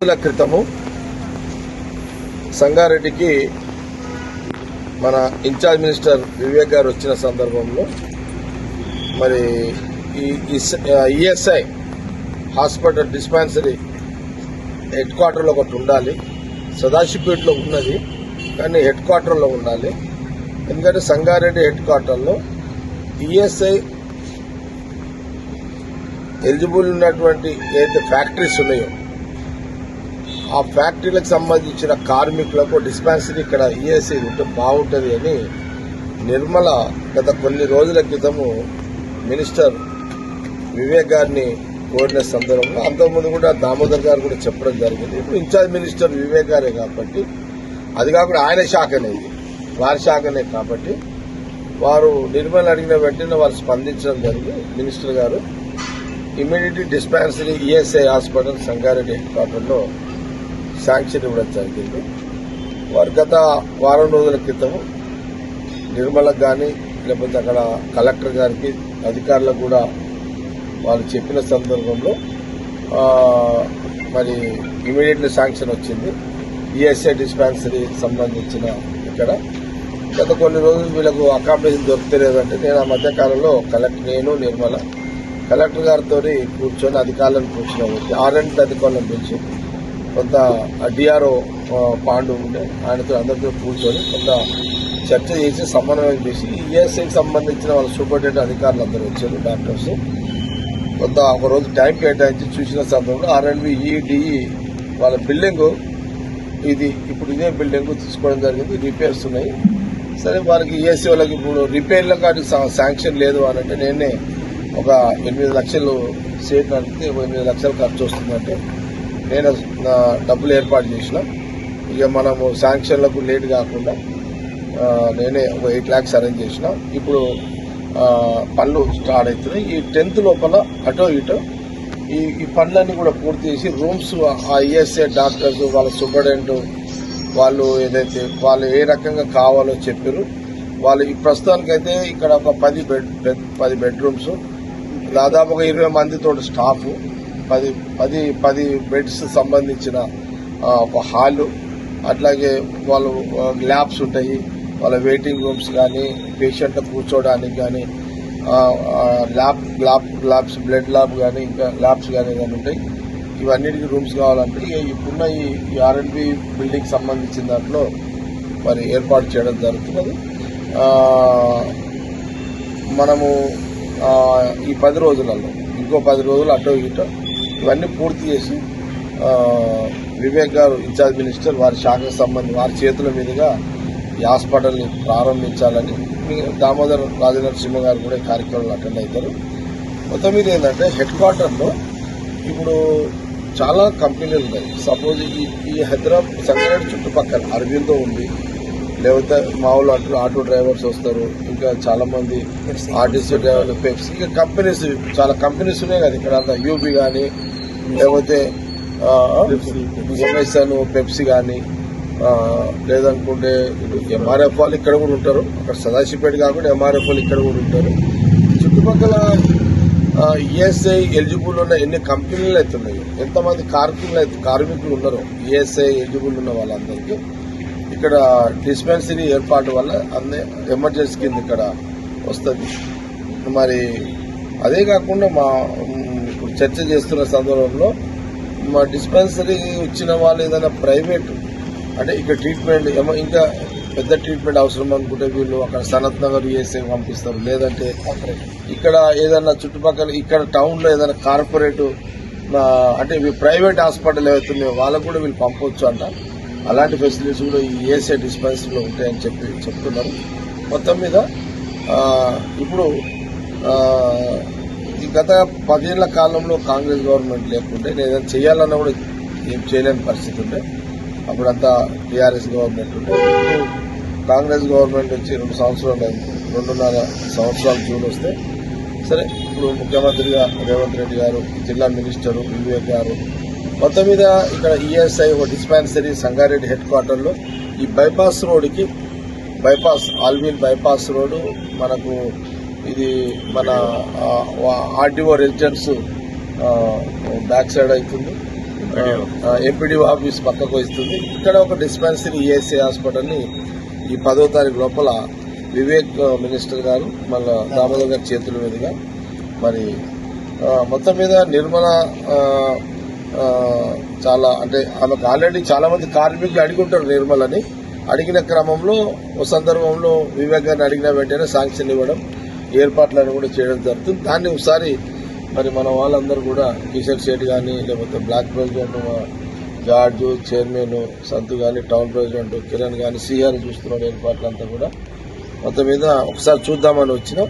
రోజుల క్రితము సంగారెడ్డికి మన ఇన్ఛార్జ్ మినిస్టర్ వివేక్ గారు వచ్చిన సందర్భంలో మరి ఈఎస్ఐ హాస్పిటల్ డిస్పెన్సరీ హెడ్ క్వార్టర్లో ఒకటి ఉండాలి. సదాశివపేటలో ఉన్నది కానీ హెడ్ క్వార్టర్లో ఉండాలి. ఎందుకంటే సంగారెడ్డి హెడ్ క్వార్టర్లో ఈఎస్ఐ ఎలిజిబుల్ ఉన్నటువంటి ఏదైతే ఫ్యాక్టరీస్ ఉన్నాయో ఆ ఫ్యాక్టరీలకు సంబంధించిన కార్మికులకు డిస్పెన్సరీ ఇక్కడ ఈఎస్ఐ ఉంటే బాగుంటుంది అని నిర్మల గత కొన్ని రోజుల క్రితము మినిస్టర్ వివేక్ గారిని కోరిన సందర్భంలో అంతకుముందు కూడా దామోదర్ గారు కూడా చెప్పడం జరిగింది. ఇప్పుడు ఇన్ఛార్జ్ మినిస్టర్ వివేక్ గారే కాబట్టి అది కాకుండా ఆయన శాఖనే, వారి శాఖనే కాబట్టి వారు నిర్మల అడిగిన వెంటనే వారు స్పందించడం జరిగింది. మినిస్టర్ గారు immediately dispensary ESI hospital Sangareddy head క్వార్టర్లో శాంక్షన్ ఇవ్వడం జరిగింది. వారు గత వారం రోజుల క్రితం నిర్మలకు కానీ లేకపోతే అక్కడ కలెక్టర్ గారికి అధికారులకు కూడా వాళ్ళు చెప్పిన సందర్భంలో మరి ఇమీడియట్లీ శాంక్షన్ వచ్చింది. ఈఎస్ఐ డిస్పెన్సరీ సంబంధించిన ఇక్కడ గత కొన్ని రోజులు వీళ్ళకు అకామిడేషన్ దొరుకుతలేదంటే నేను ఆ మధ్యకాలంలో నేను నిర్మల కలెక్టర్ గారితో కూర్చొని అధికారులను కూర్చోబెట్టి ఆర్ఎండ్ అధికారులను పిలిచి కొంత డిఆర్ఓ పాండు ఉండే ఆయనతో అందరితో కూర్చొని కొంత చర్చ చేసి సమన్వయం చేసి ఈఎస్ఐకి సంబంధించిన వాళ్ళ సూపరింటెండెంట్ అధికారులు అందరూ వచ్చారు, డాక్టర్స్. కొంత ఒకరోజు టైం కేటాయించి చూసిన సందర్భంలో ఆర్ఎండ్బి ఈడిఈ వాళ్ళ బిల్డింగ్ ఇప్పుడు ఇదే బిల్డింగ్ తీసుకోవడం జరిగింది. రిపేర్స్ ఉన్నాయి. సరే వారికి ఈఎస్ఐ వాళ్ళకి ఇప్పుడు రిపేర్లకు వాటికి శాంక్షన్ లేదు అని అంటే నేనే ఒక 8 లక్షలు సేట్ నడిపితే 8 లక్షలు ఖర్చు వస్తుందంటే నేను డబ్బులు ఏర్పాటు చేసిన. ఇక మనము శాంక్షన్లకు లేట్ కాకుండా నేనే ఒక 8 lakhs అరేంజ్ చేసిన. ఇప్పుడు పనులు స్టార్ట్ అవుతున్నాయి. ఈ 10th లోపల అటో ఇటో ఈ పనులన్నీ కూడా పూర్తి చేసి రూమ్స్ ఆ ఈఎస్ఐ డాక్టర్స్ వాళ్ళ సూపరింటెండెంట్ వాళ్ళు ఏదైతే వాళ్ళు ఏ రకంగా కావాలో చెప్పారు. వాళ్ళు ఈ ప్రస్తుతానికైతే ఇక్కడ ఒక 10 బెడ్రూమ్స్, దాదాపు ఒక 20 మందితో స్టాఫ్, 10 బెడ్స్ సంబంధించిన ఒక హాలు, అట్లాగే వాళ్ళు ల్యాబ్స్ ఉంటాయి, వాళ్ళ వెయిటింగ్ రూమ్స్ కానీ పేషెంట్ కూర్చోవడానికి కానీ ల్యాబ్స్ బ్లడ్ ల్యాబ్ కానీ ఇంకా ల్యాబ్స్ కానీ ఉంటాయి. ఇవన్నిటికీ రూమ్స్ కావాలంటే ఇప్పుడున్న ఈ ఆర్ఎండ్బి బిల్డింగ్ సంబంధించిన దాంట్లో మరి ఏర్పాటు చేయడం జరుగుతున్నది. మనము ఈ 10 రోజులలో ఇంకో 10 రోజులు అటో ఇటో ఇవన్నీ పూర్తి చేసి వివేక్ గారు ఇన్ఛార్జ్ మినిస్టర్ వారి శాఖకు సంబంధించి వారి చేతుల మీదుగా ఈ హాస్పిటల్ని ప్రారంభించాలని దామోదర్ రాజనరసింహ గారు కూడా ఈ కార్యక్రమంలో అటెండ్ అవుతారు. మొత్తం మీద ఏంటంటే హెడ్ క్వార్టర్లో ఇప్పుడు చాలా కంపెనీలు ఉన్నాయి. సపోజ్ ఈ హైదరాబాద్ సంగారెడ్డి చుట్టుపక్కల అరవిందో ఉంది, లేకపోతే మామూలు ఆటో డ్రైవర్స్ వస్తారు, ఇంకా చాలా మంది ఆర్టీసీ డ్రైవర్లు, పెప్సీ, ఇంకా కంపెనీస్ చాలా కంపెనీస్ ఉన్నాయి కదా ఇక్కడ అంతా. యూబీ కానీ లేకపోతే ఎంఎస్ఎన్, పెప్సీ కానీ లేదనుకుంటే ఎంఆర్ఎఫ్ వాళ్ళు ఇక్కడ కూడా ఉంటారు. అక్కడ సదాశివపేట కాకుండా ఎంఆర్ఎఫ్ వాళ్ళు ఇక్కడ కూడా ఉంటారు. చుట్టుపక్కల ఈఎస్ఐ ఎలిజిబుల్ ఉన్న ఎన్ని కంపెనీలు అయితే ఉన్నాయో, ఎంతమంది కార్మికులు ఉన్నారో ఈఎస్ఐ ఎలిజిబుల్ ఉన్న వాళ్ళందరికీ ఇక్కడ డిస్పెన్సరీ ఏర్పాటు వల్ల అన్ని ఎమర్జెన్సీ కింద ఇక్కడ వస్తుంది. మరి అదే కాకుండా ఇప్పుడు చర్చ చేస్తున్న సందర్భంలో మా డిస్పెన్సరీ వచ్చిన వాళ్ళు ఏదైనా ప్రైవేట్ అంటే ఇక్కడ ట్రీట్మెంట్ ఇంకా పెద్ద ట్రీట్మెంట్ అవసరం అనుకుంటే వీళ్ళు అక్కడ సనత్ నగర్ ఈఎస్ఐ పంపిస్తారు, లేదంటే ఇక్కడ ఏదైనా చుట్టుపక్కల ఇక్కడ టౌన్లో ఏదైనా కార్పొరేట్ అంటే ప్రైవేట్ హాస్పిటల్ ఏవైతున్నాయో వాళ్ళకు కూడా వీళ్ళు పంపవచ్చు అంట. అలాంటి ఫెసిలిటీస్ కూడా ఈ ఈఎస్ఐ డిస్పెన్సరీలో ఉంటాయని చెప్తున్నారు. మొత్తం మీద ఇప్పుడు ఈ గత 10 ఏళ్ల కాలంలో కాంగ్రెస్ గవర్నమెంట్ లేకుంటే నేను ఏదైనా చేయాలన్నా కూడా ఏం చేయలేని పరిస్థితి ఉంటే అప్పుడంతా టీఆర్ఎస్ గవర్నమెంట్ ఉంటే. ఇప్పుడు కాంగ్రెస్ గవర్నమెంట్ వచ్చి 2 సంవత్సరాలు 2.5 సంవత్సరాలు జూన్ వస్తే సరే ఇప్పుడు ముఖ్యమంత్రిగా రేవంత్ రెడ్డి గారు, జిల్లా మినిస్టరు వివేక్ గారు మొత్తం మీద ఇక్కడ ఈఎస్ఐ ఒక డిస్పెన్సరీ సంగారెడ్డి హెడ్ క్వార్టర్లో ఈ బైపాస్ రోడ్డుకి ఆల్విన్ బైపాస్ రోడ్డు మనకు ఇది మన ఆర్డీఓ రెసిడెన్స్ బ్యాక్ సైడ్ అవుతుంది. ఎంపీడీఓ ఆఫీస్ పక్కకు వస్తుంది. ఇక్కడ ఒక డిస్పెన్సరీ ఈఎస్ఐ హాస్పిటల్ని ఈ 10వ తారీఖు లోపల వివేక్ మినిస్టర్ గారు మళ్ళా దామోదర్ గారి చేతుల మీదుగా మరి మొత్తం మీద నిర్మల చాలా అంటే ఆమెకు ఆల్రెడీ చాలా మంది కార్మికులు అడుగుంటారు నిర్మలని. అడిగిన క్రమంలో ఓ సందర్భంలో వివేక్ గారిని అడిగిన వెంటనే శాంక్షన్ ఇవ్వడం, ఏర్పాట్లను కూడా చేయడం జరుగుతుంది. దాన్ని ఒకసారి మరి మన వాళ్ళందరూ కూడా కిషన్ శెట్టి కానీ, లేకపోతే బ్లాక్ ప్రెసిడెంట్ జార్జ్, చైర్మన్ సంతు కానీ, టౌన్ ప్రెసిడెంట్ కిరణ్ కానీ, సిఆర్ చూస్తున్న ఏర్పాట్లంతా కూడా మొత్తం మీద ఒకసారి చూద్దామని వచ్చినాం.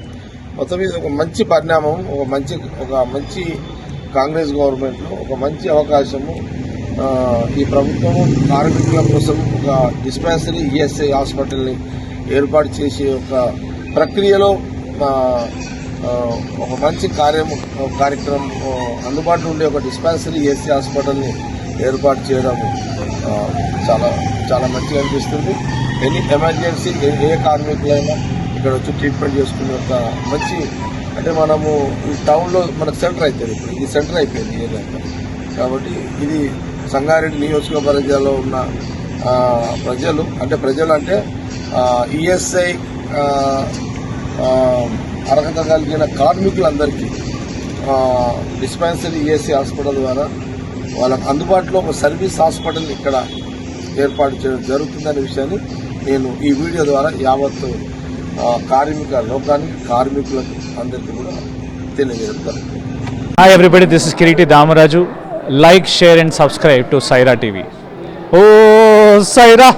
మొత్తం మీద ఒక మంచి పరిణామం, ఒక మంచి కాంగ్రెస్ గవర్నమెంట్లో ఒక మంచి అవకాశము. ఈ ప్రభుత్వము కార్మికుల కోసం ఒక డిస్పెన్సరీ ఈఎస్ఐ హాస్పిటల్ని ఏర్పాటు చేసే ఒక ప్రక్రియలో ఒక మంచి కార్యక్రమం అందుబాటులో ఉండే ఒక డిస్పెన్సరీ ఈఎస్ఐ హాస్పిటల్ని ఏర్పాటు చేయడం చాలా చాలా మంచిగా అనిపిస్తుంది. ఎనీ ఎమర్జెన్సీ ఏ కార్మికులైనా ఇక్కడ వచ్చి ట్రీట్మెంట్ చేసుకునే ఒక మంచి అంటే మనము ఈ టౌన్లో మనకు సెంటర్ అవుతుంది. ఇప్పుడు ఇది సెంటర్ అయిపోయింది ఏదంటే. కాబట్టి ఇది సంగారెడ్డి నియోజకవర్గంలో ఉన్న ప్రజలు అంటే ఈఎస్ఐ అర్హత కలిగిన కార్మికులందరికీ డిస్పెన్సరీ ఈఎస్ఐ హాస్పిటల్ ద్వారా వాళ్ళకు అందుబాటులో ఒక సర్వీస్ హాస్పిటల్ ఇక్కడ ఏర్పాటు చేయడం జరుగుతుందనే విషయాన్ని నేను ఈ వీడియో ద్వారా యావత్తు కార్మిక లోకానికి, కార్మికులకు అందరికీ కూడా తెలియజేయడం జరుగుతుంది. Hi everybody, this is Kiriti Damaraju. Like, share and subscribe to Saira TV. Oh, Saira!